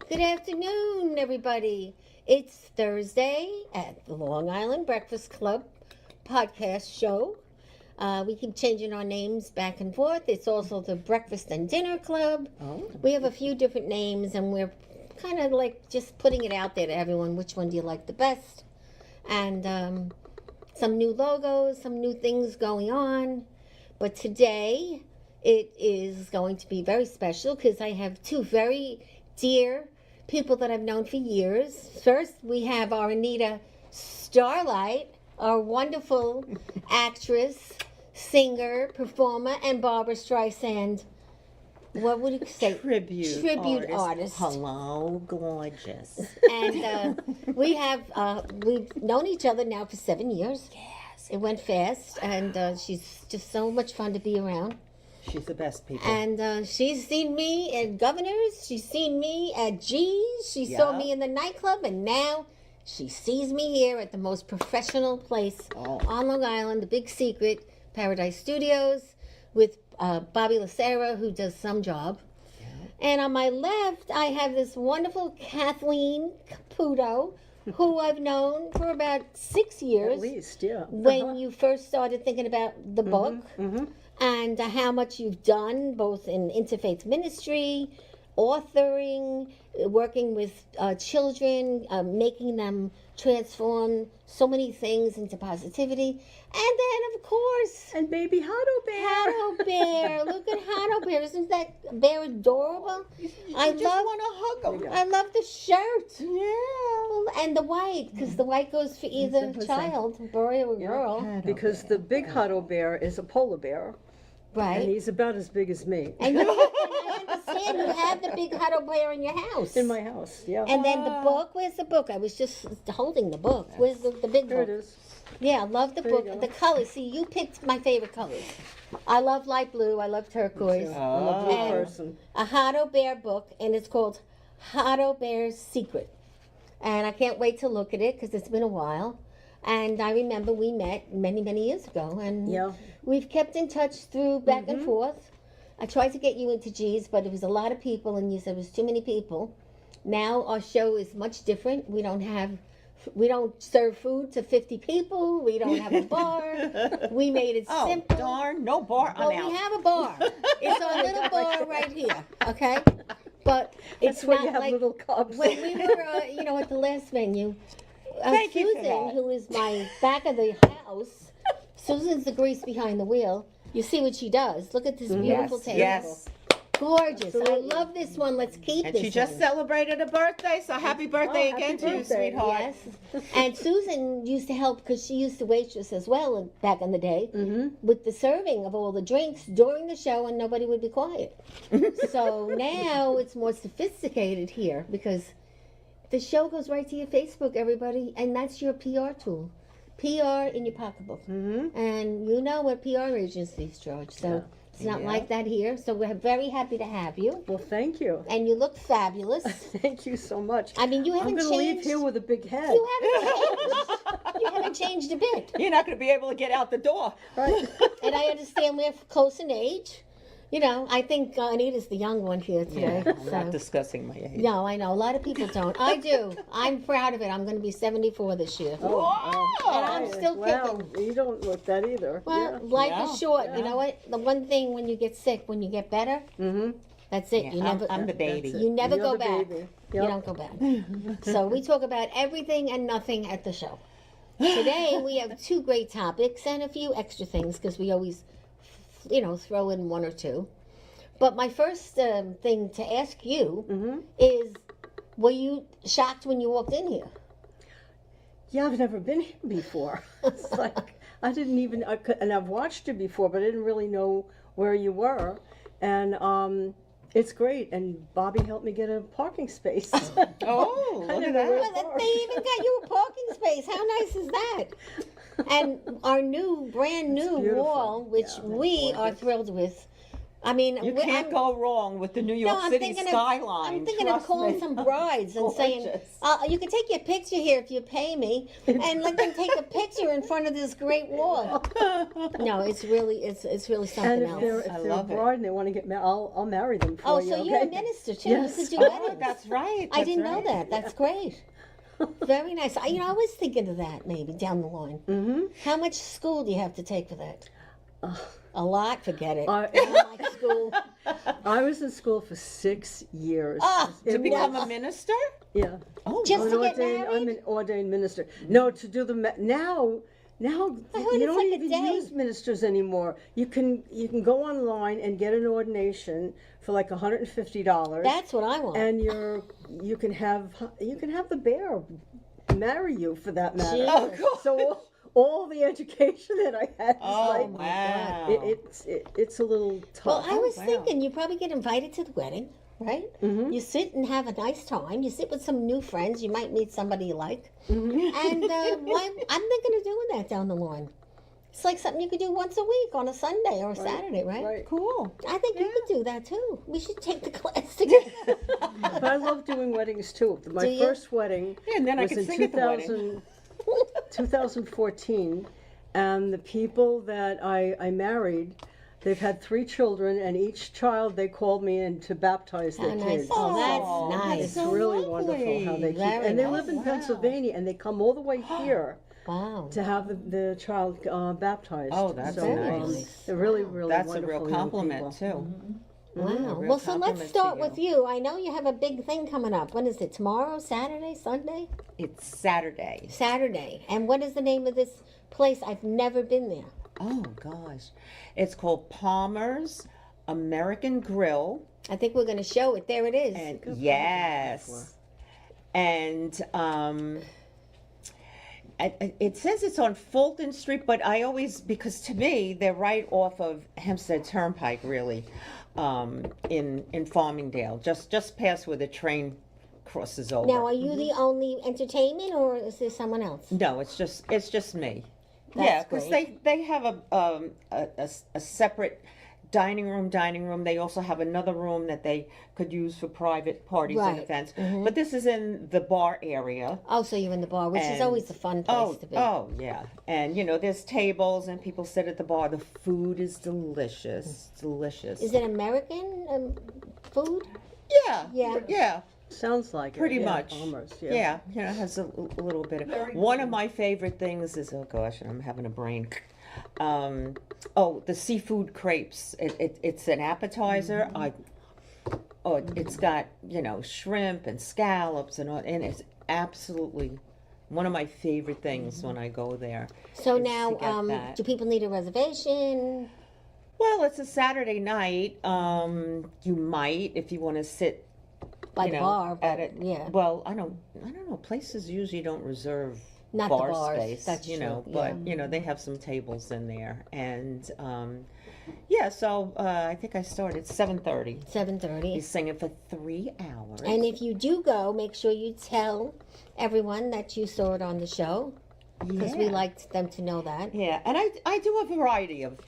Good afternoon, everybody. It's Thursday at the Long Island Breakfast Club podcast show. We keep changing our names back and forth. It's also the Breakfast and Dinner Club. Oh. We have a few different names, and we're kind of like just putting it out there to everyone. Which one do you like the best? And some new logos, some new things going on. But today, it is going to be very special because I have two very dear people that I've known for years. First, we have our Anita Starlite, our wonderful actress, singer, performer, and Barbara Streisand. What would you say? Tribute artist. Hello, gorgeous. And we've known each other now for 7 years. Yes. It went fast, and she's just so much fun to be around. She's the best people. And she's seen me at Governor's. She's seen me at G's. She saw me in the nightclub. And now she sees me here at the most professional place on Long Island, the Big Secret, Paradise Studios, with Bobby Lacera, who does some job. Yeah. And on my left, I have this wonderful KATHLEEN CAPUTO, who I've known for about 6 years. At least, yeah. When you first started thinking about the book. Mm-hmm. And how much you've done, both in interfaith ministry, authoring, working with children, making them transform so many things into positivity. And then, of course... And baby HADO Bear. HADO Bear. Look at HADO Bear. Isn't that bear adorable? I just want to hug him. I love the shirt. Yeah. And the white, because the white goes for either child, boy or girl. Because the big HADO Bear is a polar bear. Right. And he's about as big as me. And I understand you have the big HADO Bear in your house. In my house, yeah. And then the book, where's the book? I was just holding the book. Where's the big book? Here it is. Yeah, I love the book. The colors. See, you picked my favorite colors. I love light blue. I love turquoise. I'm a blue person. A HADO Bear book, and it's called HADO Bear's Secret. And I can't wait to look at it because it's been a while. And I remember we met many, many years ago. And we've kept in touch through back and forth. I tried to get you into G's, but it was a lot of people, and you said it was too many people. Now our show is much different. We don't serve food to 50 people. We don't have a bar. We made it simple. Oh, darn, no bar. Well, I'm out. we have a bar. It's our little bar right here, okay? But it's That's where not you have like little cups. when we were, at the last venue. Thank you for Susan, that. who is my back of the house, Susan's the grease behind the wheel. You see what she does. Look at this beautiful table. Yes. Gorgeous. I love this one. Let's keep And this she just one. celebrated a birthday, so happy birthday happy again to you, birthday. sweetheart. Yes. And Susan used to help because she used to waitress as well back in the day with the serving of all the drinks during the show, and nobody would be quiet. So now it's more sophisticated here because the show goes right to your Facebook, everybody, and that's your PR tool. PR in your pocketbook. And you know what PR agencies charge, so it's not like that here. So we're very happy to have you. Well, thank you. And you look fabulous. Thank you so much. I mean, you I'm haven't going to leave changed. here with a big head. You haven't changed. You haven't changed a bit. You're not going to be able to get out the door. Right. And I understand we're close in age. You know, I think Anita's the young one here today. I'm so. not discussing my age. No, I know. A lot of people don't. I do. I'm proud of it. I'm going to be 74 this year. And I'm still Well, kicking. you don't look that either. Well, life Yeah. is short. You know what? The one thing when you get sick, when you get better, that's it. Yeah, you never. I'm the baby. You never You're go the back. baby. You Yep. don't go back. So we talk about everything and nothing at the show. Today we have two great topics and a few extra things because we always, throw in one or two. But my first thing to ask you is, were you shocked when you walked in here? Yeah, I've never been here before. It's like, I didn't even, and I've watched you before, but I didn't really know where you were. And it's great. And Bobby helped me get a parking space. Oh, look at never that. Well, they even got you a parking space. How nice is that? And our brand new beautiful. wall, which Yeah, we are gorgeous. thrilled with, I mean, You can't go wrong with the New York I'm City thinking skyline. I'm thinking of trust calling me. some brides and saying, Gorgeous. "You can take your picture here if you pay me," and let them take a picture in front of this great wall. No, it's really something And if else. they're, I if they're a love it. bride and they want to get married, I'll marry them for Oh, you. so you're a okay? minister too? Yes. You could do Oh, weddings. that's right. I didn't that's know right. that. That's great. Very nice. I was thinking of that maybe down the line. Mm-hmm. How much school do you have to take for that? A lot. Forget it. I- I don't like school. I was in school for 6 years. Ah, It To become was- a minister? Yeah. Oh, Just I'm to an get ordained, married? I'm an ordained minister. No, to do the now I heard you it's don't like a even day. use ministers anymore. You can go online and get an ordination for like $150. That's what I want. and you can have the bear marry you for that matter. Jesus. Oh, God. So all the education that I had is Oh, like wow. it's a little tough. Well, I was wow. thinking you probably get invited to the wedding, right? Mm-hmm. You sit and have a nice time. You sit with some new friends. You might meet somebody you like. Mm-hmm. And I'm thinking of doing that down the line. It's like something you could do once a week on a Sunday or a Saturday, right? Right. Cool. I think you could do that too. We should take the class together. But I love doing weddings too. My Do you? first wedding Yeah, and then I was could in sing at the wedding. 2014, and the people that I married, they've had 3 children, and each child they called me in to baptize their Oh, nice. kids. Oh, that's Oh, nice. It's so really lovely. wonderful how they keep, Very and they nice. live in Wow. Pennsylvania, and they come all the way here Wow. to have the child baptized. Oh, that's nice. They're really, really That's a wonderful real young compliment, people. too. Wow. real Well, so let's compliment to start you. with you. I know you have a big thing coming up. When is it? Tomorrow? Saturday? Sunday? It's Saturday. Saturday. And what is the name of this place? I've never been there. Oh, gosh. It's called Palmer's American Grill. I think we're going to show it. There it is. And Good yes. And it says it's on Fulton Street, but I always, because to me, they're right off of Hempstead Turnpike, really, in Farmingdale, just past where the train crosses over. Now, are you the only entertainment, or is there someone else? No, it's just me. That's Yeah, because great. they have a separate dining room. They also have another room that they could use for private parties and Right. events. But this is in the bar area. Oh, so you're in the bar, which is And- always a fun place to be. Oh, yeah. And, there's tables and people sit at the bar. The food is delicious. Delicious. Is it American food? Yeah. Yeah. Yeah. Sounds like it. Pretty yeah, much. Palmer's, Yeah. It has a little bit of. One of my favorite things is, oh gosh, I'm having a brain. The seafood crepes. It's an appetizer. It's got shrimp and scallops and all, and it's absolutely one of my favorite things when I go there. So is to now, get that. do people need a reservation? Well, it's a Saturday night. You might, if you want to sit By the bar, at but it. yeah. Well, I don't know. Places usually don't reserve Not the bar bars, space. that's true, But they have some tables in there, and so I think I started 7:30. 7:30. He's singing for 3 hours. And if you do go, make sure you tell everyone that you saw it on the show, because we Yeah. like them to know that. Yeah, and I do a variety of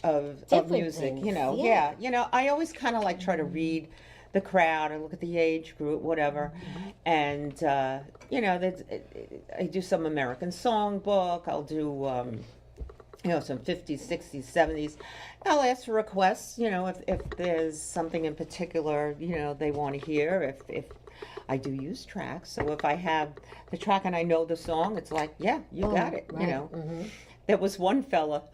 Different music, things, Yeah. yeah. I always kind of like try to read the crowd and look at the age group, whatever. And, I do some American Songbook. I'll do, some 50s, 60s, 70s. I'll ask for requests, if there's something in particular, they want to hear. If I do use tracks. So if I have the track and I know the song, it's like, yeah, you got it, right. There was one fella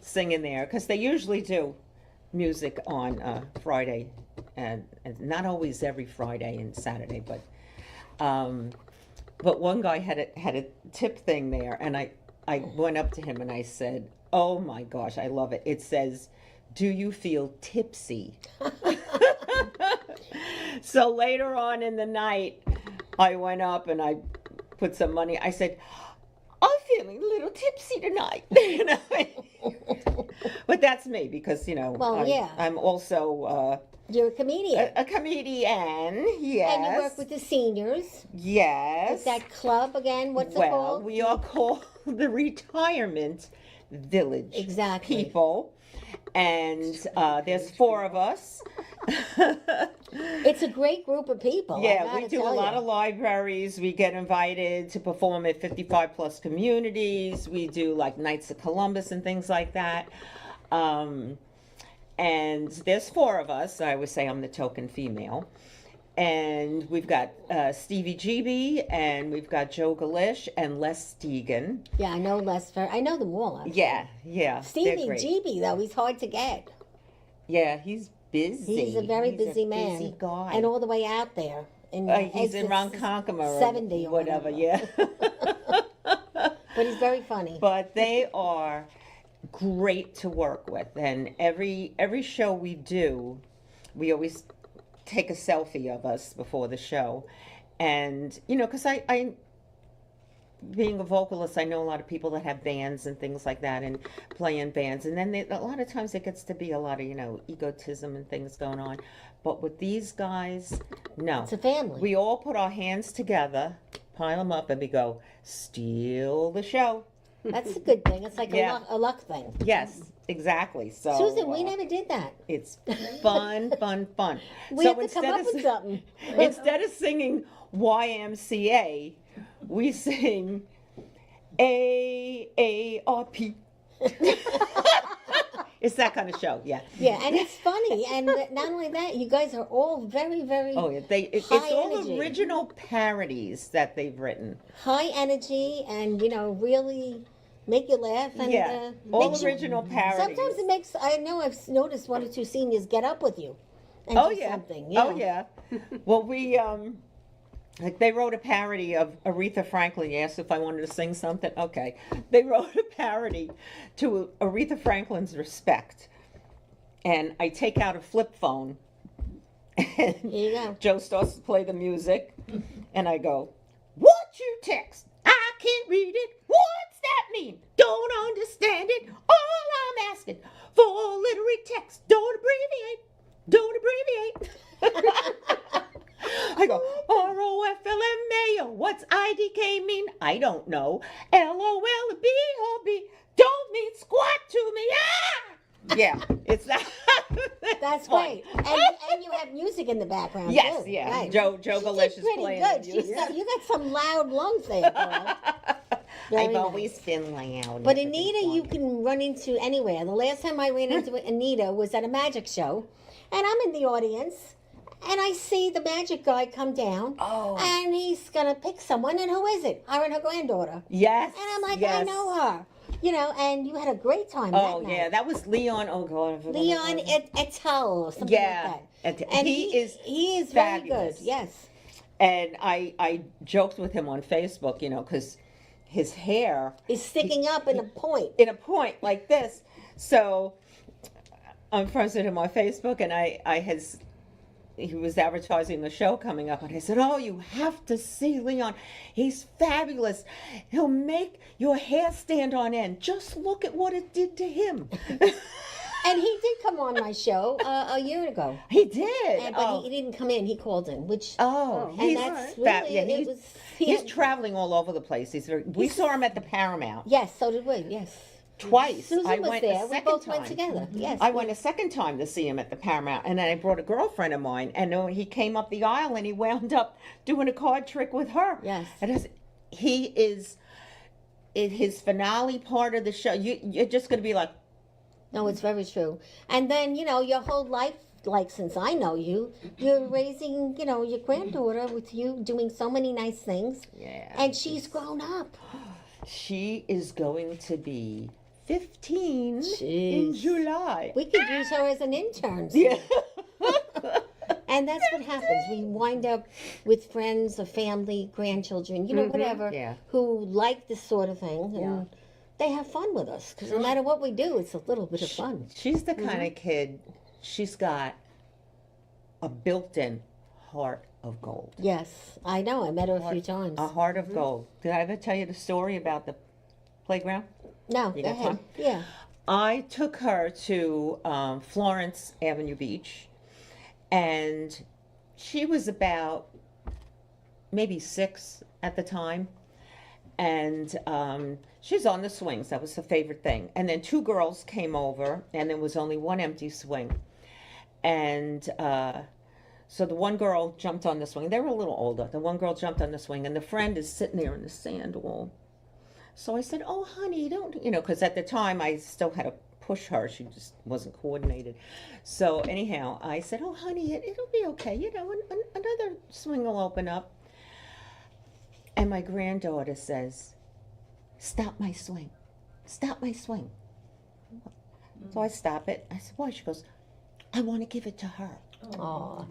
singing there, because they usually do music on Friday, and not always every Friday and Saturday, but one guy had a tip thing there, and I went up to him and I said, oh my gosh, I love it. It says, do you feel tipsy? So later on in the night, I went up and I put some money. I said, I'm feeling a little tipsy tonight. But that's me, because, Well, yeah. I'm also You're a comedian. a comedian, yes. And you work with the seniors. Yes. That club again, what's it Well, called? we are called the Retirement Village Exactly. people. and there's 4 of us. It's a great group of people. I Yeah, gotta we do a tell lot you. of libraries. We get invited to perform at 55 plus communities. We do like Knights of Columbus and things like that. And there's 4 of us. I would say I'm the token female. And we've got Stevie GB, and we've got Joe Galish and Les Stegan. Yeah, I know Lester. I know them all. Actually. Yeah, yeah. they're Stevie great. GB though, he's hard to get. Yeah, he's busy. He's a very busy man, Busy guy. and all the way out there. In He's in exits Ronkonkoma or 70 or whatever. whatever. Yeah. But he's very funny. But they are great to work with, and every show we do, we always take a selfie of us before the show. And because I being a vocalist, I know a lot of people that have bands and things like that and play in bands, and then a lot of times it gets to be a lot of egotism and things going on. But with these guys, no, It's a family. we all put our hands together, pile them up, and we go, steal the show. That's a good thing. It's like Yeah. a luck thing. Yes, exactly. So Susan, we never did that. it's fun, fun, fun. We have to come up with something. Instead of singing YMCA, we sing AARP. It's that kind of show, yeah. Yeah, and it's funny. And not only that, you guys are all very, very Oh, yeah. It's High all energy. original parodies that they've written. high energy and, really make you laugh. And Yeah, all makes you- original parodies. Sometimes it makes, I know I've noticed 1 or 2 seniors get up with you and Oh do yeah. something. Oh yeah. Well, we like they wrote a parody of Aretha Franklin. You asked if I wanted to sing something. Okay. They wrote a parody to Aretha Franklin's Respect, and I take out a flip phone, and Here you go. Joe starts to play the music, and I go, "What you text? I can't read it. What's that mean? Don't understand it. All I'm asking for a literary text. Don't abbreviate. Don't abbreviate." I go, ROFLMAO. What's IDK mean? I don't know. LOLBOB don't mean squat to me. Ah! Yeah, it's that. That's fun. great. And you have music in the background, Yes, too. yeah. Right. Joe She Galish did is pretty playing good. the music. You got some loud lungs there, girl. Very I've nice. always been loud. But Anita, you can run into anywhere. The last time I ran into Anita was at a magic show, and I'm in the audience, and I see the magic guy come down, Oh. and he's gonna pick someone, and who is it? Her and her granddaughter. Yes. And I'm like, yes. I know her. And you had a great time Oh, that yeah. night. That was Leon. Oh, God. Leon Etel or something Yeah. like that. And he is very good. fabulous. Yes. And I joked with him on Facebook, because his hair It's sticking up in a point. in a point like this. So I'm friends with him on Facebook, and he was advertising the show coming up, and I said, "Oh, you have to see Leon. He's fabulous. He'll make your hair stand on end. Just look at what it did to him." And he did come on my show a year ago. He did. But he didn't come in. He called in, which Oh, and he's that's fab- really yeah, it he's, was. he's traveling all over the place. We saw him at the Paramount Yes, so did we. Yes, twice. Susan I was went there. a We second both time. went together. Yes, I went a second time to see him at the Paramount, and then I brought a girlfriend of mine, and he came up the aisle, and he wound up doing a card trick with her. Yes. And he is in his finale part of the show. You're just going to be like, No, it's very true. And then your whole life, like since I know you, you're raising your granddaughter with you doing so many nice things, yeah. and she's grown up. She is going to be 15 in Jeez. July. We could use her as an intern. Yeah. And that's what happens. We wind up with friends or family, grandchildren, whatever, Yeah. who like this sort of thing. And they have fun with us. Because no matter what we do, it's a little bit of fun. She's the kind of kid, she's got a built-in heart of gold. Yes, I know. I met her a few times. A heart of gold. Did I ever tell you the story about the playground? No, You go got ahead. time? Yeah. I took her to Florence Avenue Beach, and she was about maybe 6 at the time. And she's on the swings. That was her favorite thing. And then 2 girls came over, and there was only 1 empty swing. And so the one girl jumped on the swing. They were a little older. The one girl jumped on the swing, and the friend is sitting there in the sand wall. So I said, "Oh, honey, don't," because at the time I still had to push her. She just wasn't coordinated. So anyhow, I said, "Oh, honey, it'll be okay. Another swing will open up." And my granddaughter says, "Stop my swing. Stop my swing." So I stop it. I said, "Why?" She goes, "I want to give it to her." Aw.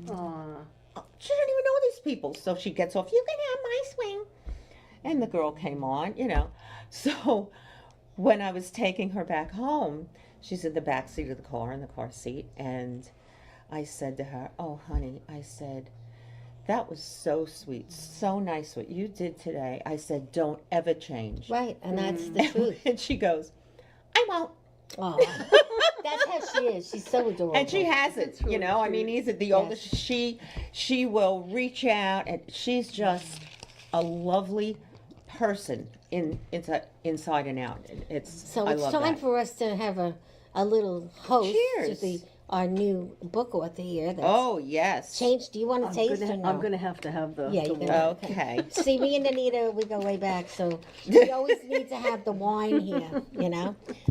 She didn't even know these people. So she gets off, "You can have my swing." And the girl came on, So when I was taking her back home, she's in the back seat of the car, in the car seat. And I said to her, "Oh, honey," I said, "that was so sweet, so nice what you did today." I said, "Don't ever change." Right, and that's the truth. And she goes, "I won't." Aw. That's how she is. She's so adorable. And she has it, really I mean, cute. he's the oldest. She will reach out, and she's just a lovely person inside and out. So I it's love time that. for us to have a little host Cheers. to be our new book author here. That's Oh yes. changed. Do you want to taste or no? I'm gonna have to have the. Yeah, the you're wine. gonna- Okay. See, me and Anita, we go way back, so we always need to have the wine here,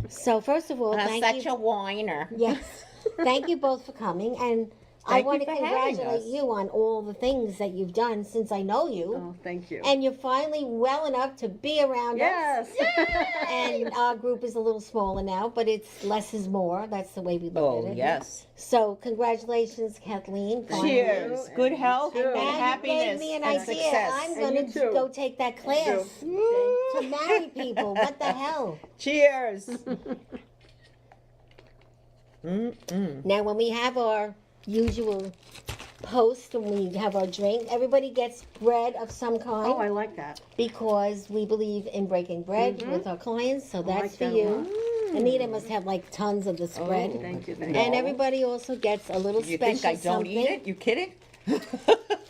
So first of all, I'm thank such you. a whiner. Yes, thank you both for coming, and I Thank want you to for having congratulate us. you on all the things that you've done since I know you, Oh, thank you. and you're finally well enough to be around us. Yes. And our group is a little smaller now, but it's less is more. That's the way we look Oh at it. yes. So congratulations, Kathleen. finally. Cheers. Good health And and Now you happiness gave me an and idea. success. I'm And going you to too. go take that class to marry people. What the hell? Cheers. Mm-mm. Now, when we have our usual post and we have our drink, everybody gets bread of some kind Oh, I like that. because we believe in breaking bread with our clients. So that's like for that a you. Anita must have like tons of this bread. Thank you. Thank And you. everybody also gets a little You special think I don't something eat it? You kidding?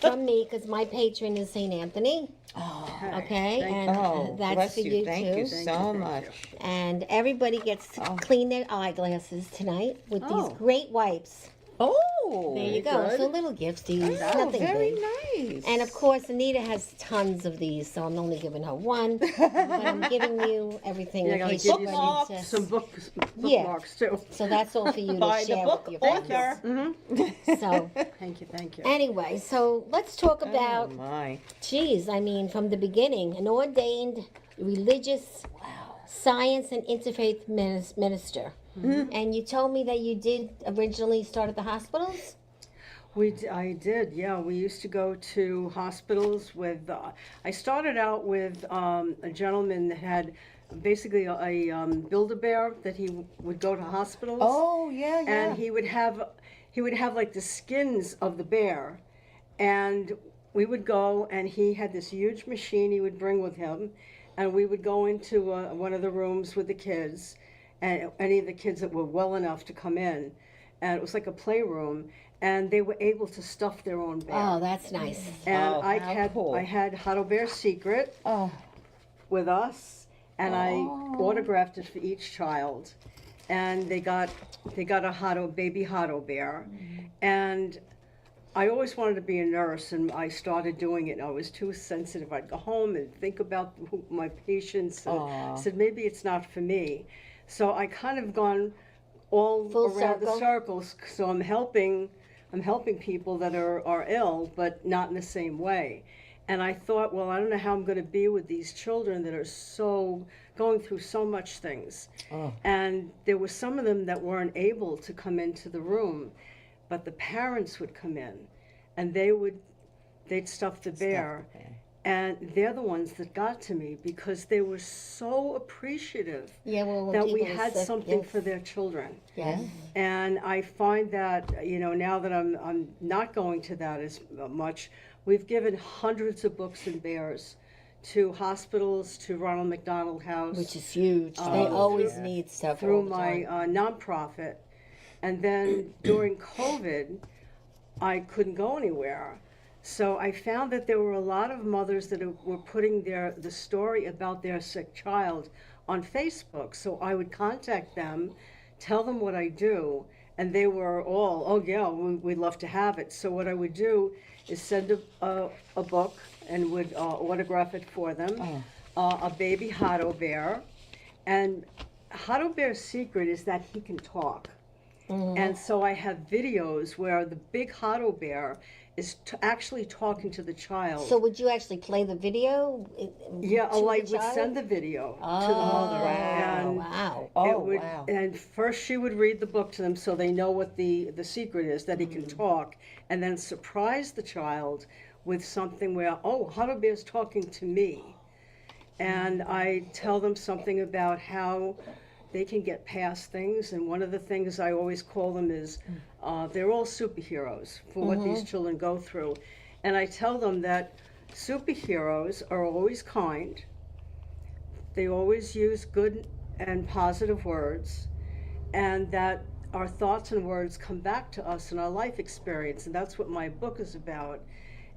from me because my patron is St. Anthony. Oh, Okay, Thank and oh, that's bless for you. you Thank too. you Thank so you, much. thank And everybody gets to Oh. clean their eyeglasses tonight with Oh. these great wipes. Oh, There you go. good. So little gifties, Oh, nothing very big. nice. And of course, Anita has tons of these, so I'm only giving her one. But I'm giving you everything Yeah, I in gotta case give you're you ready to. Some Yeah. bookmarks too. So that's all for you to By the share book with your friends. author. So Thank you. Thank you. anyway, so let's talk about, Oh my. geez, I mean, from the beginning, an ordained religious science and interfaith minister. And you told me that you did originally start at the hospitals? I did, yeah. We used to go to hospitals with, I started out with a gentleman that had basically a Build-A-Bear that he would go to hospitals. Oh yeah, yeah. And he would have like the skins of the bear. And we would go, and he had this huge machine he would bring with him. And we would go into one of the rooms with the kids, and any of the kids that were well enough to come in. And it was like a playroom. And they were able to stuff their own bear. Oh, that's nice. And Oh, how cool. I had HADO Bear Secret Oh, with us, and I Oh. autographed it for each child. And they got a baby HADO bear. And I always wanted to be a nurse, and I started doing it. And I was too sensitive. I'd go home and think about my patients, and Aw. said maybe it's not for me. So I kind of gone all Full around circle. the circles. So I'm helping people that are ill, but not in the same way. And I thought, well, I don't know how I'm going to be with these children that are going through so much things. Oh. And there were some of them that weren't able to come into the room, but the parents would come in, and they'd stuff the bear. And they're the ones that got to me because they were so appreciative Yeah, well, when that we people are had sick, something yes. for their children. Yes. And I find that, now that I'm not going to that as much, we've given hundreds of books and bears to hospitals, to Ronald McDonald House, Which is huge. They Oh, always through- need stuff through all the my time. nonprofit. And then during COVID, I couldn't go anywhere. So I found that there were a lot of mothers that were putting the story about their sick child on Facebook. So I would contact them, tell them what I do, and they were all, oh yeah, we'd love to have it. So what I would do is send a book and would autograph it for them, a baby HADO bear. And HADO bear's secret is that he can talk. And so I have videos where the big HADO bear is actually talking to the child. So would you actually play the video? Yeah, to I the would child? send the video to the mother. And Wow. Wow. And first she would read the book to them so they know what the secret is, that he can talk, and then surprise the child with something where, oh, HADO bear's talking to me. And I tell them something about how they can get past things, and one of the things I always call them is they're all superheroes for what these children go through. And I tell them that superheroes are always kind, they always use good and positive words, and that our thoughts and words come back to us in our life experience, and that's what my book is about.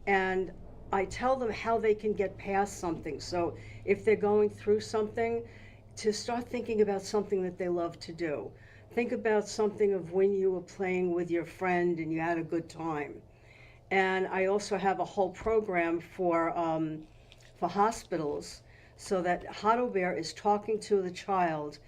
And I tell them how they can get past something. So if they're going through something, to start thinking about something that they love to do. Think about something of when you were playing with your friend and you had a good time. And I also have a whole program for hospitals, so that HADO bear is talking to the child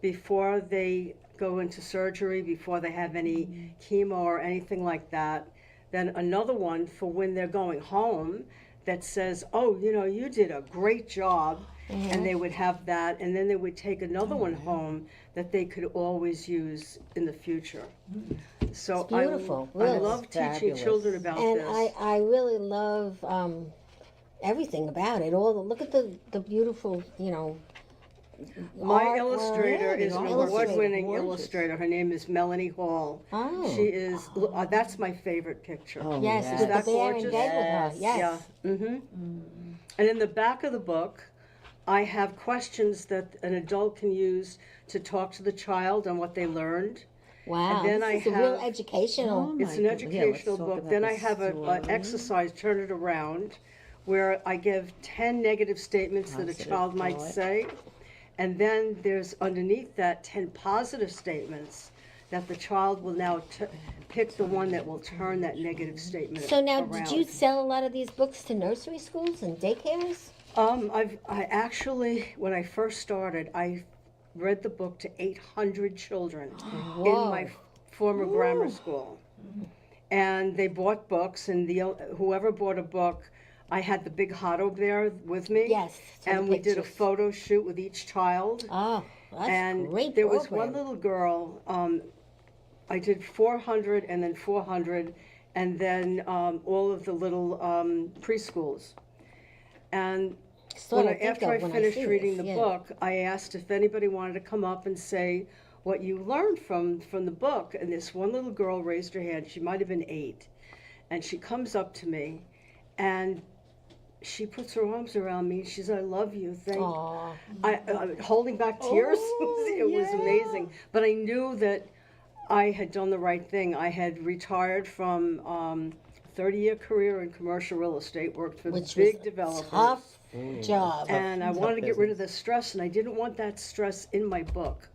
before they go into surgery, before they have any chemo or anything like that. Then another one for when they're going home that says, oh, you know, you did a great job. And they would have that, and then they would take another one home that they could always use in the future. So It's beautiful, I really. love teaching Fabulous. children about And this. I really love everything about it. Look at the beautiful, you know. My art, illustrator is an illustrator. award-winning Gorgeous. illustrator. Her name is Melanie Hall. Oh. She is, that's my favorite picture. Oh, Yes, yeah. with the that bear in gorgeous? bed with her. Yes. Yeah. And in the back of the book, I have questions that an adult can use to talk to the child on what they learned. Wow. And then this I is a real have- educational. It's an educational book. Then I have an exercise, turn it around, where I give 10 negative statements that a Positive child might thought. say. And then there's underneath that 10 positive statements that the child will now pick the one that will turn that negative statement So now, around. did you sell a lot of these books to nursery schools and daycares? I actually, when I first started, I read the book to 800 children in my former grammar school. And they bought books, and whoever bought a book, I had the big HADO bear with me. Yes. to the And we did a pictures. photo shoot with each child. Oh, that's And great there was program. one little girl, I did 400 and then 400, and then all of the little preschools. And That's what I think after I of when finished see reading this, the yeah. book, I asked if anybody wanted to come up and say what you learned from the book. And this one little girl raised her hand. She might have been 8. And she comes up to me, and she puts her arms around me. She said, I love you. Thank you. Aw. I'm holding back tears. It was amazing. But I knew that I had done the right thing. I had retired from 30-year career in commercial real estate, worked for Which big was developers. tough job. And I wanted to get rid of the stress, and I didn't want that stress in my book.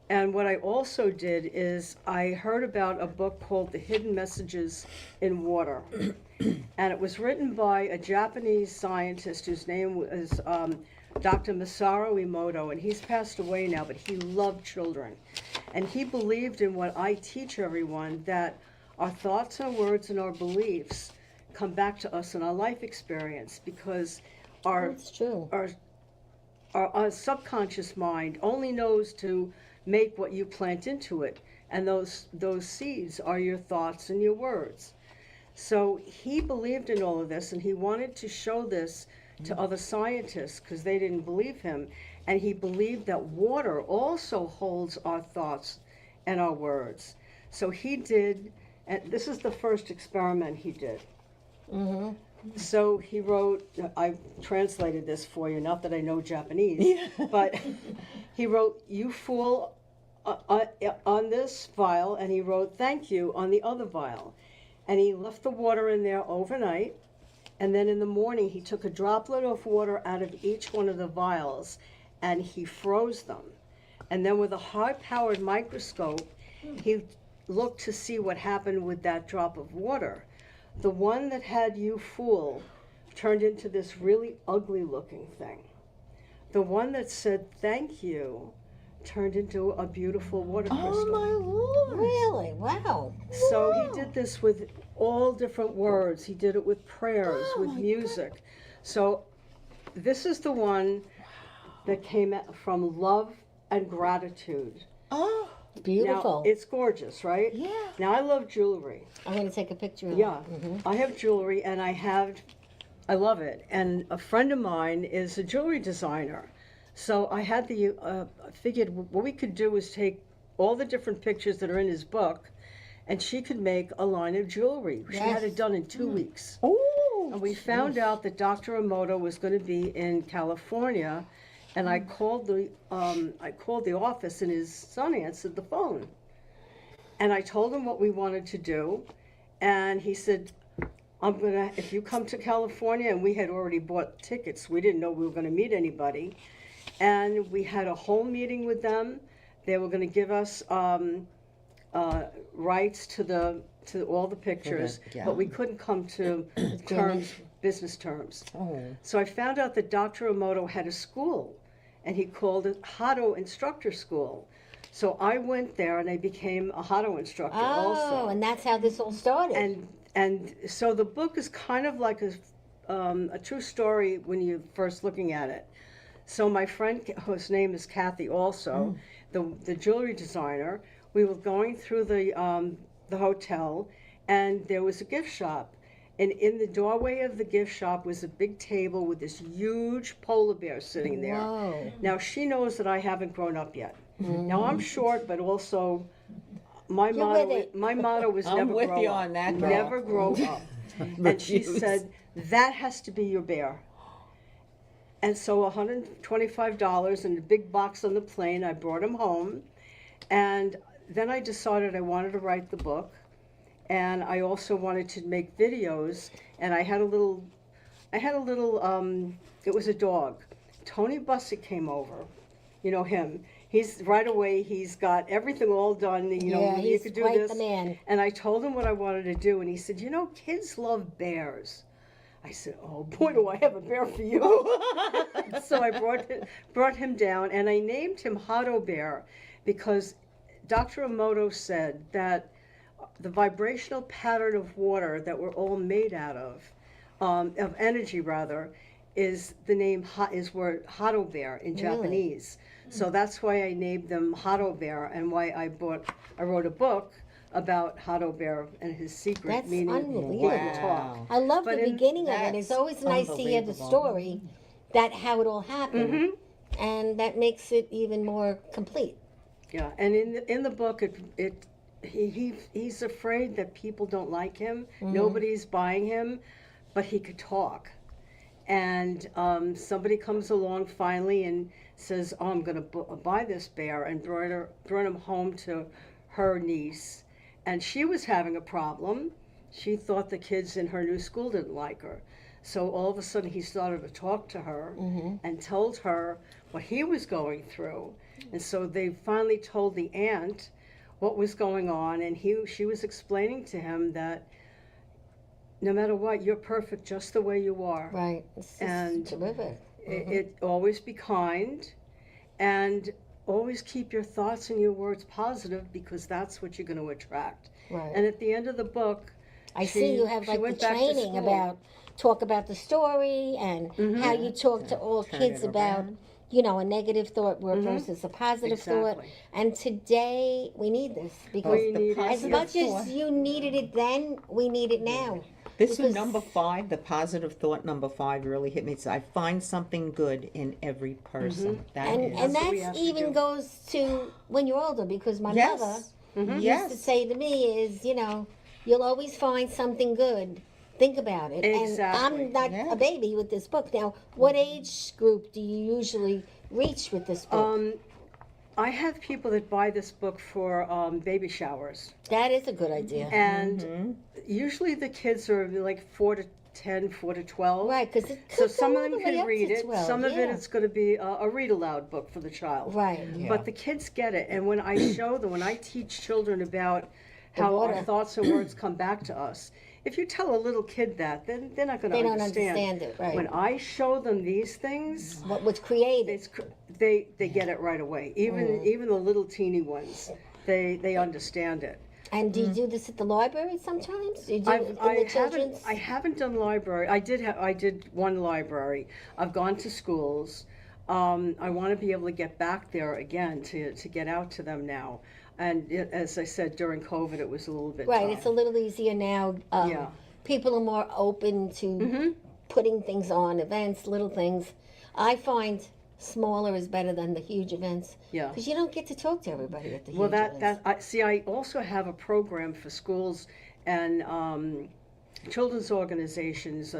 And what I also did is I heard about a book called The Hidden Messages in Water. And it was written by a Japanese scientist whose name was Dr. Masaru Emoto, and he's passed away now, but he loved children. And he believed in what I teach everyone, that our thoughts, our words, and our beliefs come back to us in our life experience, because our That's true. our subconscious mind only knows to make what you plant into it, and those seeds are your thoughts and your words. So he believed in all of this, and he wanted to show this to other scientists because they didn't believe him, and he believed that water also holds our thoughts and our words. So he did, and this is the first experiment he did. So he wrote, I translated this for you, not that I know Japanese, but he wrote, you fool, on this vial, and he wrote, thank you on the other vial. and he left the water in there overnight. And then in the morning, he took a droplet of water out of each one of the vials and he froze them. And then with a high-powered microscope, he looked to see what happened with that drop of water. The one that had you fooled turned into this really ugly-looking thing. The one that said thank you turned into a beautiful water crystal. Oh my Lord! Really? Wow. So he did this with all different words. He did it with prayers, with music. So this is the one that came from love and gratitude. Oh, Beautiful. Now, it's gorgeous, right? yeah. Now, I love jewelry. I'm going to take a picture of Yeah, it. I have jewelry and I love it. And a friend of mine is a jewelry designer. So I had figured what we could do is take all the different pictures that are in his book and she could make a line of jewelry. She had it done in 2 weeks. Oh. And we found out that Dr. Emoto was going to be in California, and I called the office, and his son answered the phone. And I told him what we wanted to do, and he said, if you come to California, and we had already bought tickets, we didn't know we were going to meet anybody, and we had a whole meeting with them. They were going to give us rights to all the pictures, yeah. but we couldn't come to business terms. Oh. So I found out that Dr. Emoto had a school, and he called it HADO Instructor School. So I went there, and I became a HADO instructor also. Oh, and that's how this all started. And so the book is kind of like a true story when you're first looking at it. So my friend, whose name is Kathy also, the jewelry designer, we were going through the hotel, and there was a gift shop. And in the doorway of the gift shop was a big table with this huge polar bear sitting there. Whoa. Now, she knows that I haven't grown up yet. Now, I'm short, but also my motto was I'm never with grow you up. on that, girl. Never grow up. And she said, that has to be your bear. And so $125 and a big box on the plane, I brought him home. And then I decided I wanted to write the book. And I also wanted to make videos, and I had a little, it was a dog. Tony Bussick came over, you know him. He's got everything all done, you know, Yeah, you he's could do quite this. the man. And I told him what I wanted to do, and he said, you know, kids love bears. I said, oh boy, do I have a bear for you. So I brought him down, and I named him HADO Bear because Dr. Emoto said that the vibrational pattern of water that we're all made out of energy rather, is the name is word HADO Bear in Japanese. So that's why I named them HADO Bear, and why I wrote a book about HADO Bear and his secret, That's meaning unbelievable. he can talk. I love But the beginning of it. It's that's always nice to hear the unbelievable. story, that how it all happened, and that makes it even more complete. Yeah, and in the book, he's afraid that people don't like him. Nobody's buying him, but he could talk. And somebody comes along finally and says, "Oh, I'm going to buy this bear," and brought him home to her niece. And she was having a problem. She thought the kids in her new school didn't like her. So all of a sudden he started to talk to her and told her what he was going through. And so they finally told the aunt what was going on, and she was explaining to him that no matter what, you're perfect just the way you are. Right. It's And terrific. It always be kind, and always keep your thoughts and your words positive, because that's what you're going to attract. Right. And at the end of the book, I see you have like the went back to training school. talk about the story and how you talk to all kids it about, around. you know, a negative thought versus a positive thought. Exactly. And today we need this because We need as it. much Yes. as you needed it then, we need it now. This Because- is number 5, the positive thought number 5 really hit me. It's, I find something good in every person. That And is. and That's what we that have to even do. goes to when you're older, because my Yes. mother used Yes. to say to me is, you know, you'll always find something good. Think about it. Exactly. And I'm not Yeah. a baby with this book. Now, what age group do you usually reach with this book? I have people that buy this book for baby showers. That is a good idea. And usually the kids are like 4 to 10, 4 to 12. Right, because it So could some go of all them the way can up read to it. 12, Some of it yeah. it's going to be a read aloud book for the child. Right. Yeah. But the kids get it. And when I show them, when I teach children about how water. our thoughts and words come back to us, if you tell a little kid that, then they're not going to They don't understand. understand it, right. When I show them these things, What was created. it's, they get it right away. Even the little teeny ones, they understand it. And do you do this at the library sometimes? Do you do it in the children's? I haven't done library. I did one library. I've gone to schools. I want to be able to get back there again to get out to them now. And as I said, during COVID, it was a little bit Right, tough. it's a little easier now. Yeah. People are more open to putting things on, events, little things. I find smaller is better than the huge events. Yeah. Because you don't get to talk to everybody at the Well, huge events. I also have a program for schools and children's organizations,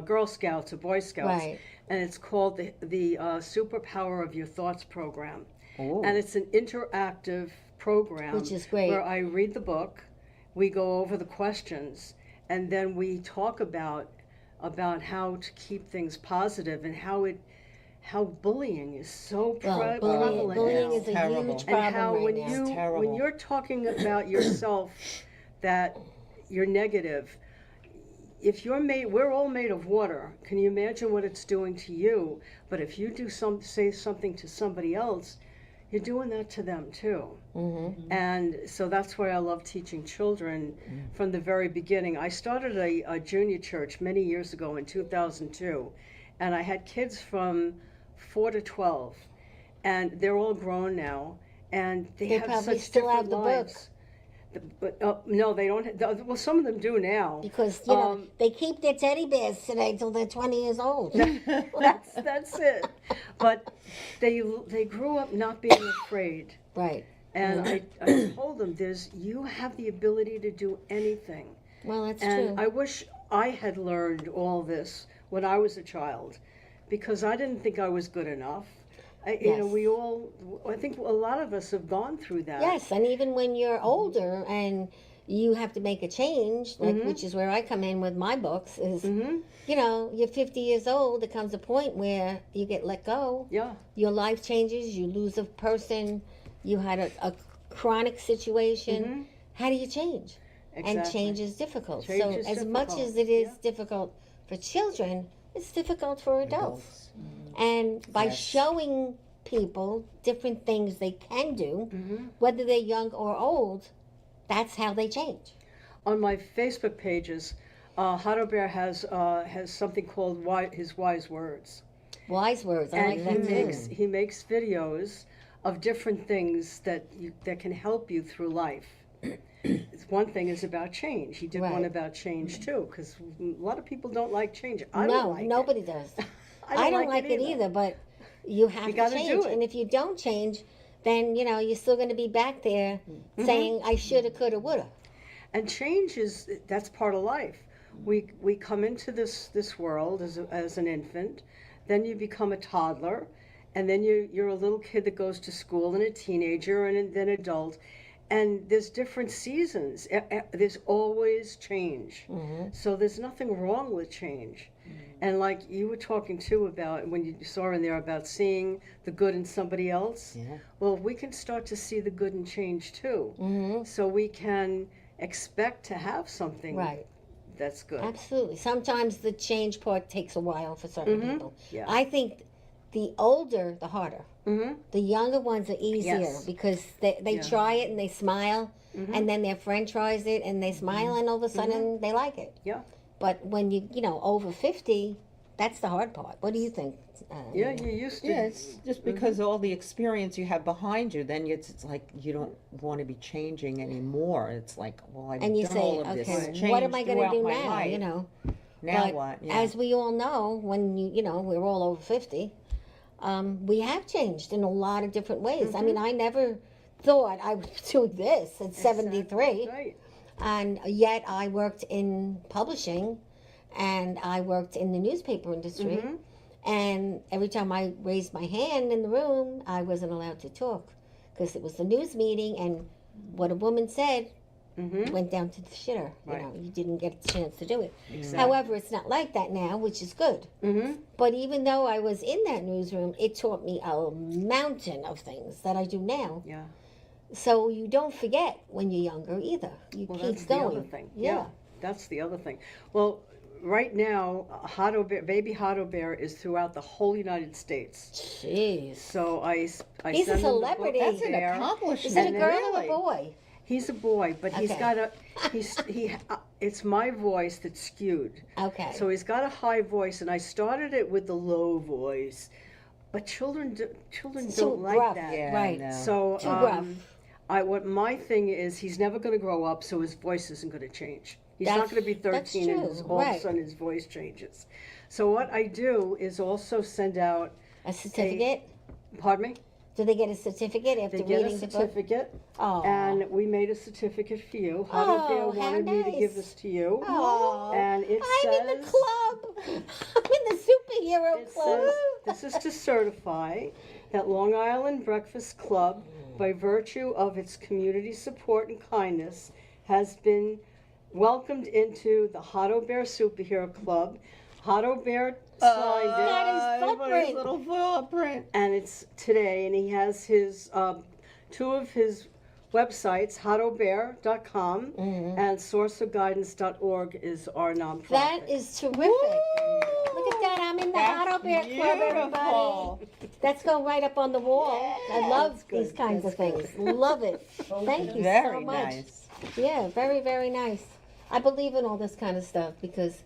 Girl Scouts or Boy Scouts, Right. and it's called the Superpower of Your Thoughts program. Ooh. And it's an interactive program, Which is great. where I read the book, we go over the questions, and then we talk about how to keep things positive and how bullying is so Well, prevalent bullying now. is a Terrible. huge And problem how right when now. you terrible. when you're talking about yourself that you're negative, if we're all made of water. Can you imagine what it's doing to you? But if you say something to somebody else, you're doing that to them too. And so that's why I love teaching children from the very beginning. I started a junior church many years ago in 2002, and I had kids from 4 to 12, and they're all grown now, and they have probably such still different have the lives. book. But no, they don't. Well, some of them do now. Because, you know, they keep their teddy bears today till they're 20 years old. That's it. But they grew up not being afraid. Right. And I told them, you have the ability to do anything. Well, that's And true. I wish I had learned all this when I was a child, because I didn't think I was good enough. You know, I think a lot of us have gone through that. Yes, and even when you're older and you have to make a change, like which is where I come in with my books, is you know, you're 50 years old, there comes a point where you get let go. Yeah. Your life changes, you lose a person, you had a chronic situation. How do you change? And Exactly. change is difficult. Change so is as much difficult, as it is difficult for children, it's difficult for adults. And by showing people different things they can do, whether they're young or old, that's how they change. On my Facebook pages, HADO Bear has something called his wise words. Wise words, I like And that too. he makes videos of different things that can help you through life. One thing is about change. He did one Right. about change too, because a lot of people don't like change. I No, don't like nobody does. it. I don't like it either, but you have to gotta do change. it. And if you don't change, then, you know, you're still going to be back there saying, I shoulda, coulda, woulda. And change that's part of life. We come into this world as an infant, then you become a toddler, and then you're a little kid that goes to school, and a teenager, and then adult. And there's different seasons. There's always change. So there's nothing wrong with change. And like you were talking too about, when you saw in there about seeing the good in somebody else, Yeah. well, we can start to see the good in change too. So we can expect to have something Right. that's good. Absolutely. Sometimes the change part takes a while for certain people. Yeah. I think the older, the harder. The younger ones are easier Yes. because they try it and they smile, and then their friend tries it and they smile, and all of a sudden they like it. Yeah. But when you know, over 50, that's the hard part. What do you think? Yeah, you used to. Yeah, it's just because all the experience you have behind you, then it's like you don't want to be changing anymore. It's like, well, I've And you done say, all of this okay, change what am I going to throughout do my now? life. You know. Now But what? Yeah. as we all know, when you know, we're all over 50, we have changed in a lot of different ways. I mean, I never thought I would do this at 73. Right. And yet I worked in publishing and I worked in the newspaper industry. And every time I raised my hand in the room, I wasn't allowed to talk because it was the news meeting, and what a woman said went down to the shitter. Right. You know, you didn't get a chance to do it. Exactly. However, it's not like that now, which is good. But even though I was in that newsroom, it taught me a mountain of things that I do now. Yeah. So you don't forget when you're younger either. You Well, keep that's going. the other thing. Yeah. That's the other thing. Well, right now, HADO Bear, baby HADO Bear is throughout the whole United States. Jeez. So I He's a send him the book celebrity. That's an there. accomplishment. Is it a And girl really. or a boy? He's a boy, but he's Okay. got a it's my voice that's skewed. Okay. So he's got a high voice, and I started it with the low voice, but children Too don't like gruff. that. Yeah, Right. I know. So Too gruff. what my thing is, he's never going to grow up, so his voice isn't going to change. He's not That's- going to be that's 13 and true, all of a right. sudden his voice changes. So what I do is also send out, A certificate? pardon me, Do they get a certificate after they get a reading the book? certificate, Oh. and we made a certificate for you. HADO Bear Oh, how wanted me to give nice. this to you. Oh. And it I'm says, in the club. I'm in the superhero it club. says, this is to certify that Long Island Breakfast Club, by virtue of its community support and kindness, has been welcomed into the HADO Bear Superhero Club. HADO Bear signed it. That is Everybody's footprint. little footprint. And it's today, and he has his two of his websites, hadobear.com and sourceofguidance.org is our nonprofit. That is terrific. Look at that. I'm in the That's Auto Bear Club, everybody. beautiful. That's going right up on the wall. I love these good. kinds of That's things. Love it. Thank you Very so much. nice. Yeah, very, very nice. I believe in all this kind of stuff because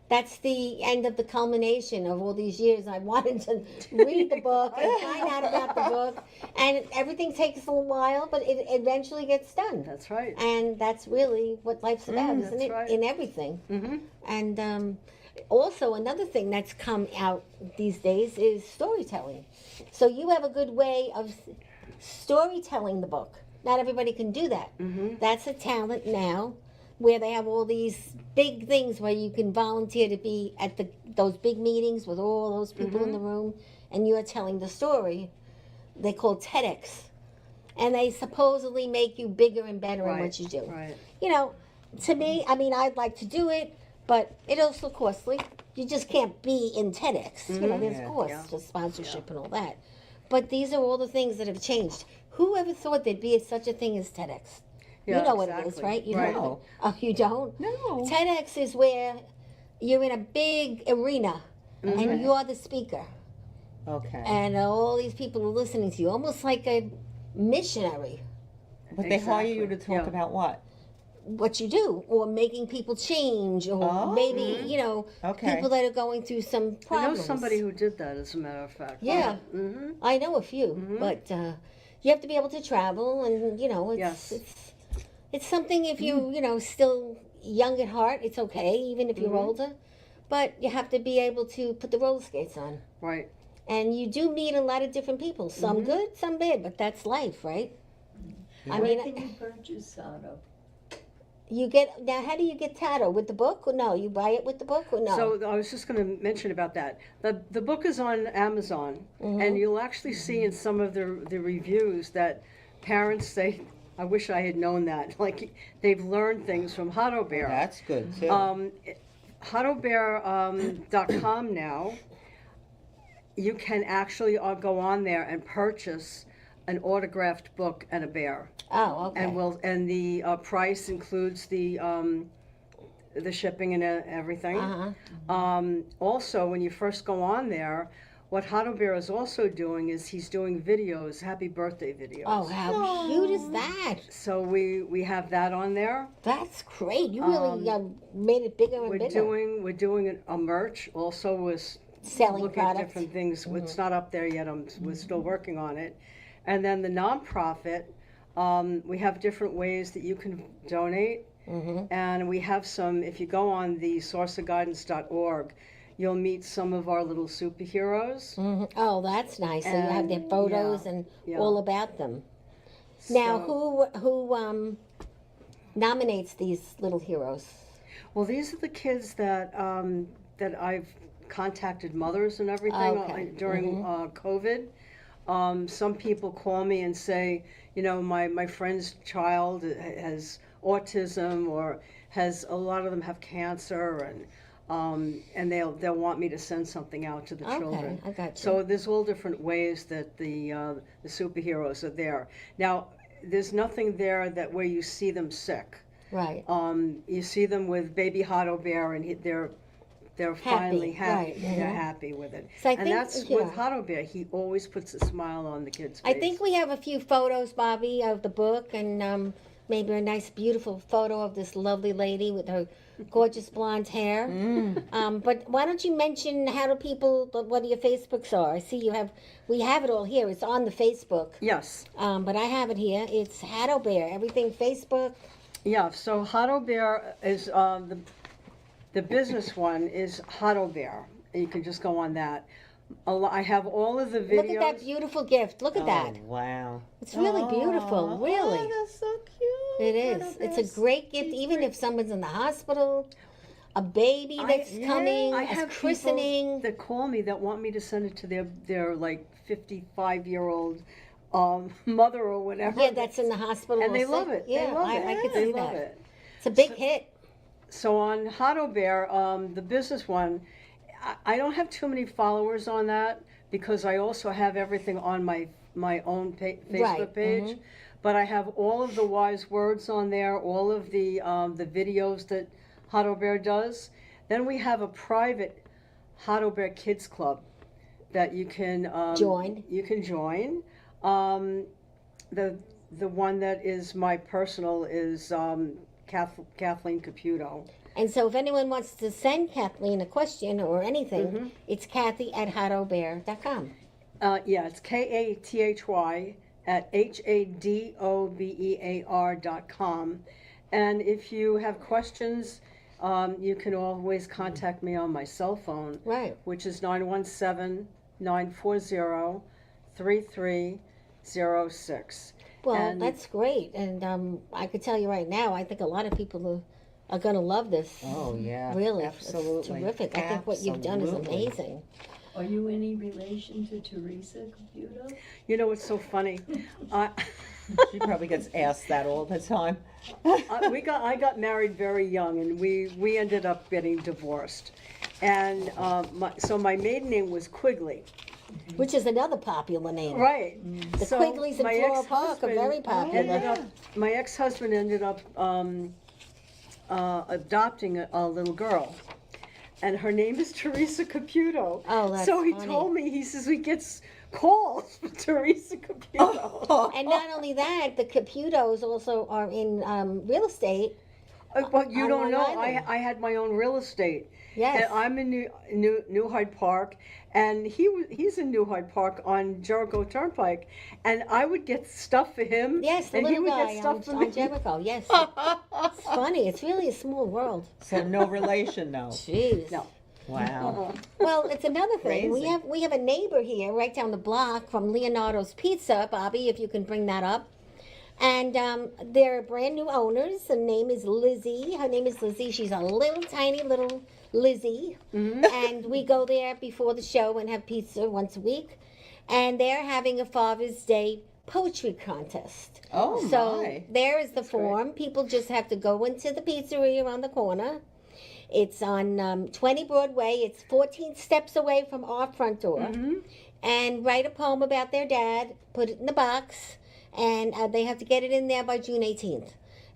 that's the end of the culmination of all these years. I wanted to read the book and find out about the book, and everything takes a while, but it eventually gets done. That's right. And that's really what life's about, isn't that's it? right. In everything. Mm-hmm. And also, another thing that's come out these days is storytelling. So you have a good way of storytelling the book. Not everybody can do that. Mm-hmm. That's a talent now, where they have all these big things where you can volunteer to be at those big meetings with all those people in the room, and you're telling the story. They call TEDx, and they supposedly make you bigger and better in what you do. Right. You know, to me, I mean, I'd like to do it, but it also costly. You just can't be in TEDx. You know, there's Yeah. costs for sponsorship and all that. But these are all the things that have changed. Who ever thought there'd be such a thing as TEDx? Yeah, you know what it is, exactly. right? You Right. know. Oh, you don't? No. TEDx is where you're in a big arena and you're the speaker, Okay. and all these people are listening to you, almost like a missionary. But they hire you to Exactly, talk yeah. about what? What you do, or making people change, or maybe you know Okay. people that are going through some I know problems. somebody who did that, as a matter of fact. Yeah. Mm-hmm. I know a few, but you have to be able to travel, and you know, it's Yes. it's something. If you know still young at heart, it's okay, even if you're older. But you have to be able to put the roller skates on, Right. and you do meet a lot of different people. Some good, some bad, but that's life, right? I Where mean, can you purchase HADO? you get now. How do you get TADO with the book, or no? You buy it with the book, or no? So I was just going to mention about that. The book is on Amazon, and you'll actually see in some of the reviews that parents say, "I wish I had known that." Like they've learned things from HADO Bear. That's good too. HADObear.com now. You can actually go on there and purchase an autographed book and a bear. oh, okay. And the price includes the shipping and everything. Also, when you first go on there, what HADO Bear is also doing is he's doing videos, happy birthday videos. Oh, how cute is that? So we have that on there. That's great. You really made it bigger and We're bigger. doing a merch also with Selling looking at products. different things. It's not up there yet. We're still working on it. And then the nonprofit, we have different ways that you can donate. And we have some, if you go on the sourceofguidance.org, you'll meet some of our little superheroes. Oh, that's nice. So you have their And, photos yeah, and yeah. all about them. Now, So- who nominates these little heroes? Well, these are the kids that that I've contacted mothers and everything Okay. during COVID. Some people call me and say, you know, my friend's child has autism or has, a lot of them have cancer, and they'll want me to send something out to the children. Okay, I got you. So there's all different ways that the superheroes are there. Now, there's nothing there that where you see them sick. Right. You see them with baby HADO Bear, and they're finally happy. right, They're happy with it. So I and think, that's with HADO Bear. He always puts a smile on the kid's face. I think we have a few photos, Bobby, of the book, and maybe a nice, beautiful photo of this lovely lady with her gorgeous blonde hair. But why don't you mention how do people, what your Facebooks are? I see we have it all here. It's on the Facebook. Yes. But I have it here. It's HADO Bear. Everything Facebook. Yeah. So HADO Bear is the business one is HADO Bear. You can just go on that. I have all of the videos. Look at that beautiful gift. Look at that. Wow. It's really beautiful. Really. Oh, that's so cute. It is. It's a great gift, even if someone's in the hospital, a baby that's coming, I a have christening. people that call me that want me to send it to their like 55-year-old mother or whatever. Yeah, that's in the hospital. And or they sick. love it. Yeah, They love it. I could They see love that. it. It's a big hit. So on HADO Bear, the business one, I don't have too many followers on that because I also have everything on my own Facebook page. But I have all of the wise words on there, all of the videos that HADO Bear does. Then we have a private HADO Bear Kids Club that you can Join. You can join. The one that is my personal is Kathleen CAPUTO. And so if anyone wants to send Kathleen a question or anything, it's Kathy at hadobear.com. Yeah, it's KATHY at HADOBEAR.com. And if you have questions, you can always contact me on my cell phone, Right. which is 917-940-3306. Well, And- that's great. And I could tell you right now, I think a lot of people are going to love this. Oh, yeah. Really. Absolutely. It's terrific. I think what you've done is Absolutely. amazing. Are you any relation to Teresa CAPUTO? You know, it's so funny. She probably gets asked that all the time. I got married very young, and we ended up getting divorced. And so my maiden name was Quigley. Which is another popular name. Right. The So Quigleys in my Floral Park are ex-husband very popular. My ex-husband ended up adopting a little girl, and her name is Teresa CAPUTO. Oh, that's so he funny. told me, he says, we get calls for Teresa CAPUTO. And not only that, the Caputos also are in real estate. But you On don't Long know, Island. I had my own real estate. Yes. And I'm in New Hyde Park, and he's in New Hyde Park on Jericho Turnpike, and I would get stuff for him. Yes, the and he little would guy get stuff for me. on Jericho. Yes. It's funny. It's really a small world. So no relation, no. Jeez. No. Wow. Well, it's another thing. Crazy. We have a neighbor here right down the block from Leonardo's Pizza, Bobby, if you can bring that up. And they're brand new owners. Her name is Lizzie. Her name is Lizzie. She's a little tiny little Lizzie. And we go there before the show and have pizza once a week. And they're having a Father's Day poetry contest. Oh, So my. there is the form. People just have to go into the pizzeria around the corner. It's on 20 Broadway. It's 14 steps away from our front door. And write a poem about their dad, put it in the box, and they have to get it in there by June 18th.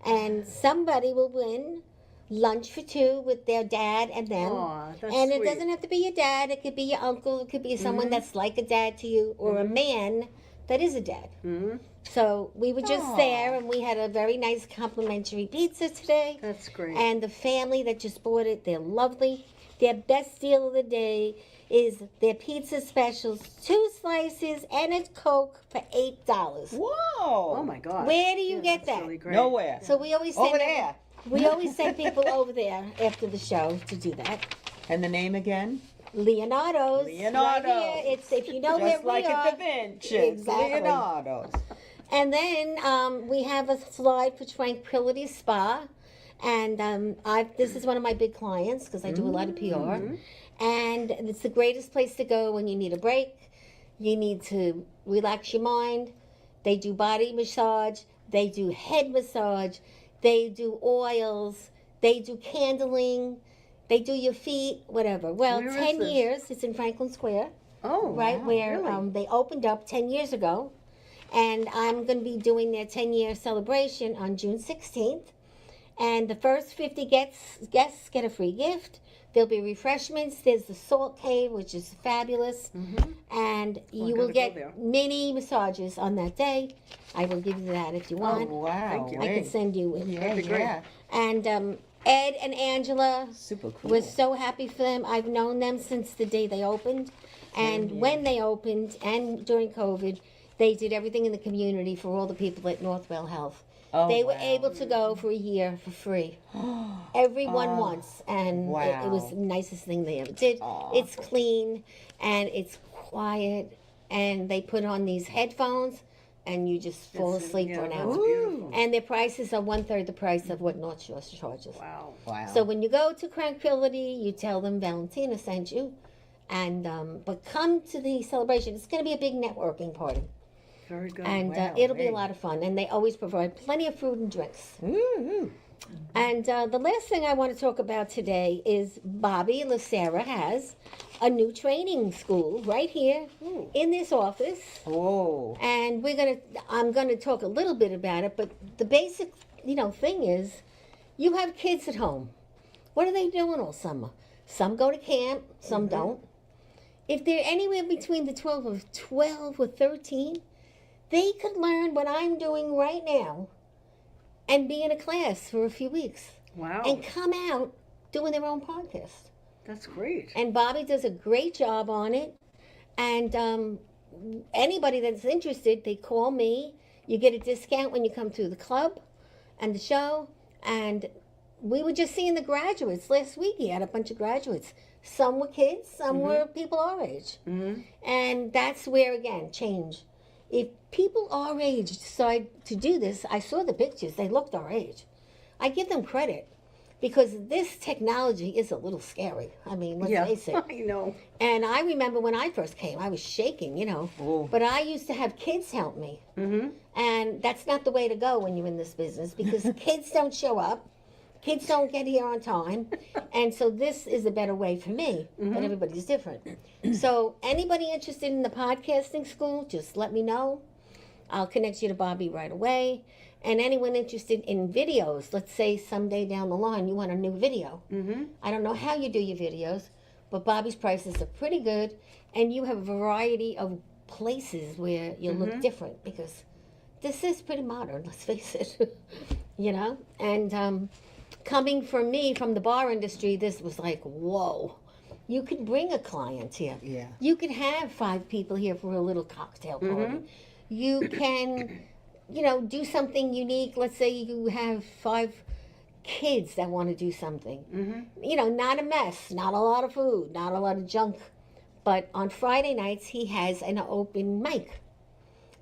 And somebody will win lunch for two with their dad and them. Aw, that's and it sweet. doesn't have to be your dad. It could be your uncle. It could be someone that's like a dad to you, or a man that is a dad. So we were just there, and we had a very nice complimentary pizza today. That's great. And the family that just bought it, they're lovely. Their best deal of the day is their pizza specials, 2 slices and a Coke for $8. Whoa. Oh my God. Where do you get That's that? really great. Nowhere. So we always send Over there. We always send people over there after the show to do that. And the name again? Leonardo's. Leonardo's. Right here. It's if you know Just where like we are. at Da Vinci's. Exactly. Leonardo's. And then we have a slide for Tranquility Spa. And this is one of my big clients because I do a lot of PR. And it's the greatest place to go when you need a break. You need to relax your mind. They do body massage. They do head massage. They do oils. They do candling. They do your feet, whatever. Well, Where is 10 this? years. It's in Franklin Square, Oh, right wow, where really? they opened up 10 years ago. And I'm going to be doing their 10-year celebration on June 16th. And the first 50 guests get a free gift. There'll be refreshments. There's the Salt Cave, which is fabulous. And you will gotta go get there. mini massages on that day. I will give you that if you want. Oh, wow. Thank you. I can send you it. Yeah, be great. yeah. And Ed and Angela, Super cool. was so happy for them. I've known them since the day they opened. And when they opened and during COVID, they did everything in the community for all the people at Northwell Health. Oh, They were wow. able to go for a year for free. Everyone once. And it was Wow. the nicest thing they ever did. It's clean and it's quiet. And they put on these headphones and you just fall asleep for an That's hour. beautiful. And their prices are 1/3 the price of what North Shore charges. Wow. Wow. So when you go to Tranquility, you tell them Valentina sent you, and but come to the celebration. It's going to be a big networking party, Very good. and wow, it'll be a great. lot of fun. And they always provide plenty of food and drinks. Woo-hoo. And the last thing I want to talk about today is Bobby Lucera has a new training school right here in this office. Oh. And I'm gonna talk a little bit about it, but the basic, thing is, you have kids at home. What are they doing all summer? Some go to camp, some don't. If they're anywhere between the 12 or 13, they could learn what I'm doing right now and be in a class for a few weeks Wow. and come out doing their own podcast. That's great. And Bobby does a great job on it. And anybody that's interested, they call me. You get a discount when you come to the club and the show. And we were just seeing the graduates last week. He had a bunch of graduates. Some were kids, some were people our age. And that's where, again, change. If people our age decide to do this, I saw the pictures, they looked our age. I give them credit. Because this technology is a little scary. I mean, let's face it. I know. And I remember when I first came, I was shaking, Oh. But I used to have kids help me. And that's not the way to go when you're in this business because kids don't show up. Kids don't get here on time. And so this is a better way for me. But everybody's different. So anybody interested in the podcasting school, just let me know. I'll connect you to Bobby right away. And anyone interested in videos, let's say someday down the line you want a new video. I don't know how you do your videos, but Bobby's prices are pretty good. And you have a variety of places where you look different because this is pretty modern, let's face it. And coming from me, from the bar industry, this was like, whoa. You could bring a client here. Yeah. You could have 5 people here for a little cocktail party. You can, do something unique. Let's say you have 5 kids that want to do something. Not a mess, not a lot of food, not a lot of junk. But on Friday nights, he has an open mic.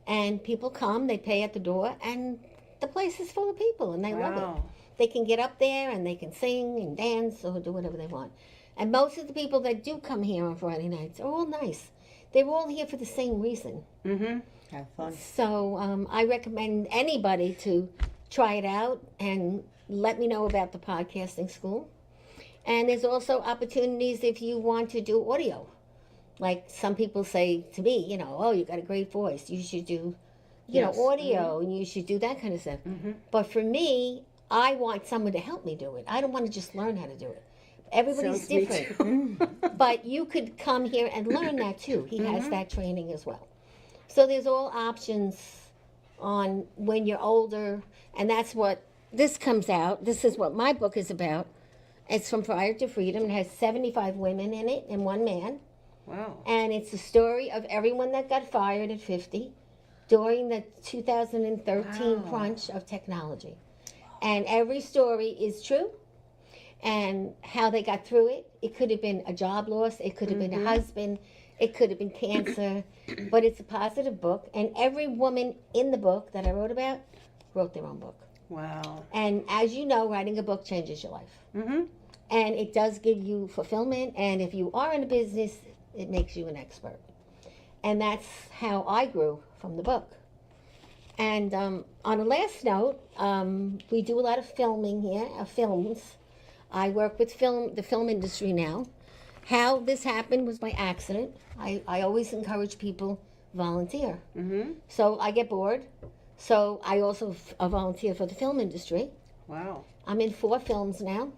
And people come, they pay at the door, and the place is full of people, and they love it. Wow. They can get up there, and they can sing and dance or do whatever they want. And most of the people that do come here on Friday nights are all nice. They're all here for the same reason. Have fun. So I recommend anybody to try it out and let me know about the podcasting school. And there's also opportunities if you want to do audio. Like some people say to me, oh, you got a great voice. You should do, audio, and you should do that kind of stuff. But for me, I want someone to help me do it. I don't want to just learn how to do it. Everybody's Sounds me different. But you could come here and learn that too. He has that training as well. So there's all options on when you're older, and that's what this comes out. This is what my book is about. It's From Fire to Freedom. It has 75 women in it and 1 man. Wow. And it's the story of everyone that got fired at 50 during the 2013 crunch of technology. And every story is true and how they got through it. It could have been a job loss. It could have been a husband. It could have been cancer. But it's a positive book. And every woman in the book that I wrote about wrote their own book. Wow. And as you know, writing a book changes your life. And it does give you fulfillment. And if you are in a business, it makes you an expert. And that's how I grew from the book. And on a last note, we do a lot of filming here, films. I work with the film industry now. How this happened was by accident. I always encourage people volunteer. So I get bored. So I also volunteer for the film industry. Wow. I'm in 4 films now.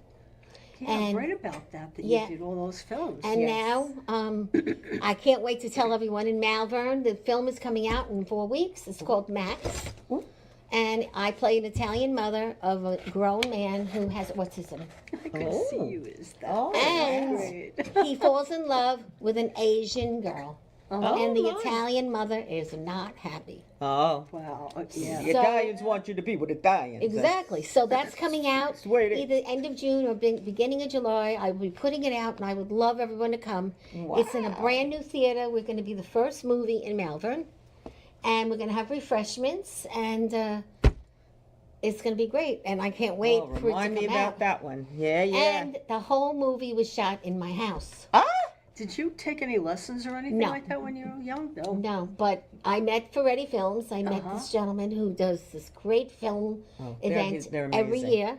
Yeah, And- right about that Yeah. you did all those films. And Yes. now, I can't wait to tell everyone in Malvern, the film is coming out in 4 weeks. It's called Max. And I play an Italian mother of a grown man who has autism. I could see you as that. Oh, And Great. he falls in love with an Asian girl. Oh, And the nice. Italian mother is not happy. Oh. Wow. Yeah. The Italians want you to be with Italians. Exactly. So that's coming out That's the way it is. either end of June or beginning of July. I will be putting it out, and I would love everyone to come. It's in a brand new theater. We're going to be the first movie in Malvern, and we're going to have refreshments, and it's going to be great. And I can't wait Oh, for it to remind come me about out. that one. Yeah, yeah. And the whole movie was shot in my house. Ah! Did you take any lessons or anything No. like that when you were young? No. No, but I met Ferretti Films. I met this gentleman who does this great film Oh, event they're every amazing. year.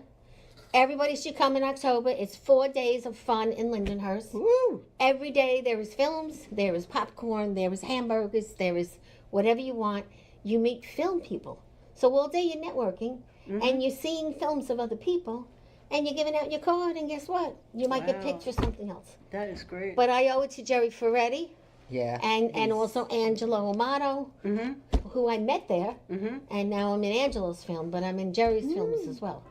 Everybody should come in October. It's 4 days of fun in Lindenhurst. Woo! Every day there is films, there is popcorn, there is hamburgers, there is whatever you want. You meet film people. So all day you're networking and you're seeing films of other people and you're giving out your card, and guess what? You might get Wow. picked for something else. That is great. But I owe it to Jerry Ferretti Yeah. and also Angelo Amato, who I met there, and now I'm in Angelo's film, but I'm in Jerry's films as well.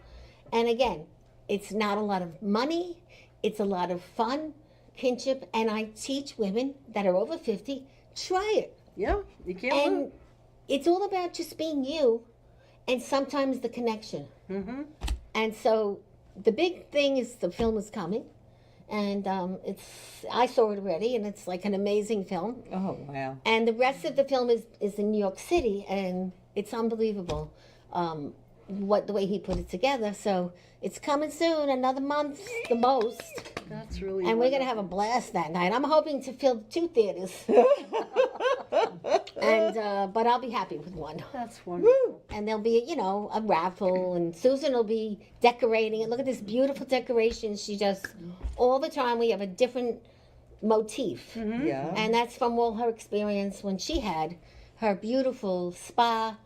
And again, it's not a lot of money, it's a lot of fun, kinship, and I teach women that are over 50, try it. Yeah, you can't And lose. it's all about just being you, and sometimes the connection. And so the big thing is the film is coming, and I saw it already, and it's like an amazing film. Oh, wow. And the rest of the film is in New York City, and it's unbelievable the way he put it together. So it's coming soon, another month, the most. That's really And we're going to have a blast that night. I'm hoping to fill 2 theaters. But I'll be happy with one. That's wonderful. And there'll be, a raffle, and Susan will be decorating it. Look at this beautiful decoration she does all the time. We have a different motif. Yeah. And that's from all her experience when she had her beautiful spa,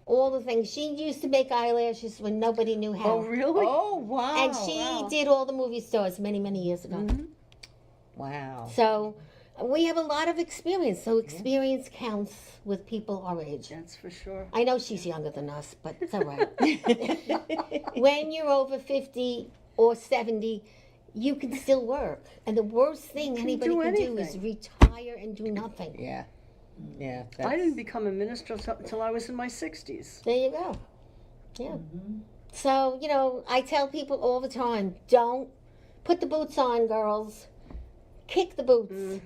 all the things. She used to make eyelashes when nobody knew how. Oh, really? Oh, wow. And she did all the movie stores many, many years ago. Wow. So we have a lot of experience. So experience counts with people our age. That's for sure. I know she's younger than us, but it's all right. When you're over 50 or 70, you can still work. And the worst thing anybody do can do is anything. retire and do nothing. Yeah. Yeah. I didn't become a minister until I was in my 60s. There you go. Yeah. So, I tell people all the time, don't put the boots on, girls. Kick the boots.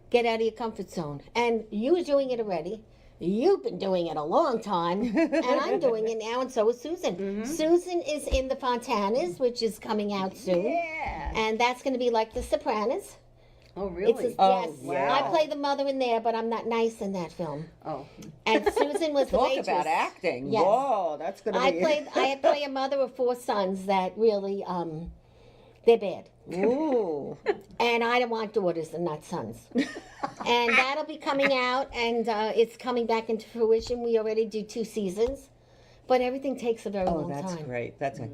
Get out of your comfort zone. And you're doing it already. You've been doing it a long time. And I'm doing it now, and so is Susan. Susan is in the Fontanas, which is coming out soon. Yeah. And that's going to be like The Sopranos. Oh, It's really? yes. wow. I play the mother in there, but I'm not nice in that film. Oh. And Susan was the Talk waitress. about acting. Yes. Whoa, that's going to be... I play a mother of 4 sons that really, they're bad. Ooh. And I don't want daughters and not sons. And that'll be coming out, and it's coming back into fruition. We already do 2 seasons, but everything takes a very Oh, long that's time. great. That's great.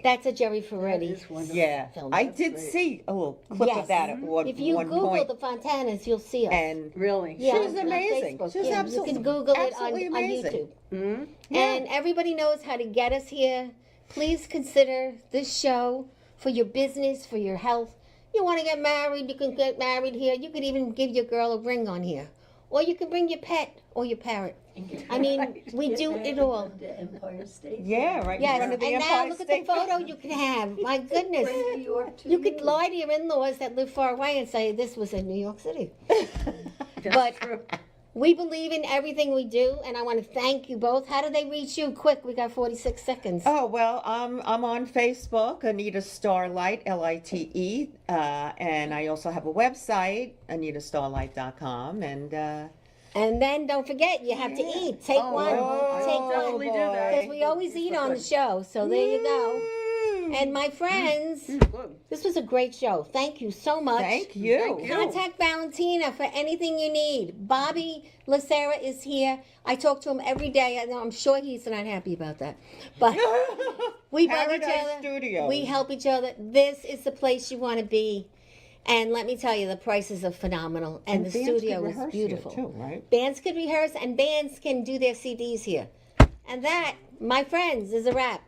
That's a Jerry That Ferretti. is wonderful. Yeah. Film. I That's did great. see a little clip Yes. of that at one, If you one Google point. the Fontanas, you'll see us. And Really? Yeah, She was on amazing. Facebook. She was Yeah, absolutely- You can Google it on absolutely amazing. YouTube. Mm-hmm. And everybody knows how to get us here. Please consider this show for your business, for your health. You want to get married, you can get married here. You could even give your girl a ring on here. Or you can bring your pet or your parrot. I mean, we do it all. The Empire State. yeah, right in Yes, front of the and now Empire look at State. the photo you can have. My goodness. Bring New York to You could lie to your in-laws that live far away and say this was in New York City. That's But true. we believe in everything we do, and I want to thank you both. How do they reach you? Quick, we got 46 seconds. Oh, well, I'm on Facebook, Anita Starlite, L-I-T-E, and I also have a website, anitastarlite.com, and And then don't forget, you have to eat. Take one. I Take will one. definitely do that. Because we always eat on the show. So there you go. And my friends, Good. this was a great show. Thank you so much. Thank you. Contact Valentina for anything you need. Bobby Lacera is here. I talk to him every day. I know, I'm sure he's not happy about that. But we bug each Paradise other. Studios. We help each other. This is the place you want to be. And let me tell you, the prices are phenomenal. And the bands studio could is rehearse here, beautiful. too, right? Bands could rehearse and bands can do their CDs here. And that, my friends, is a wrap.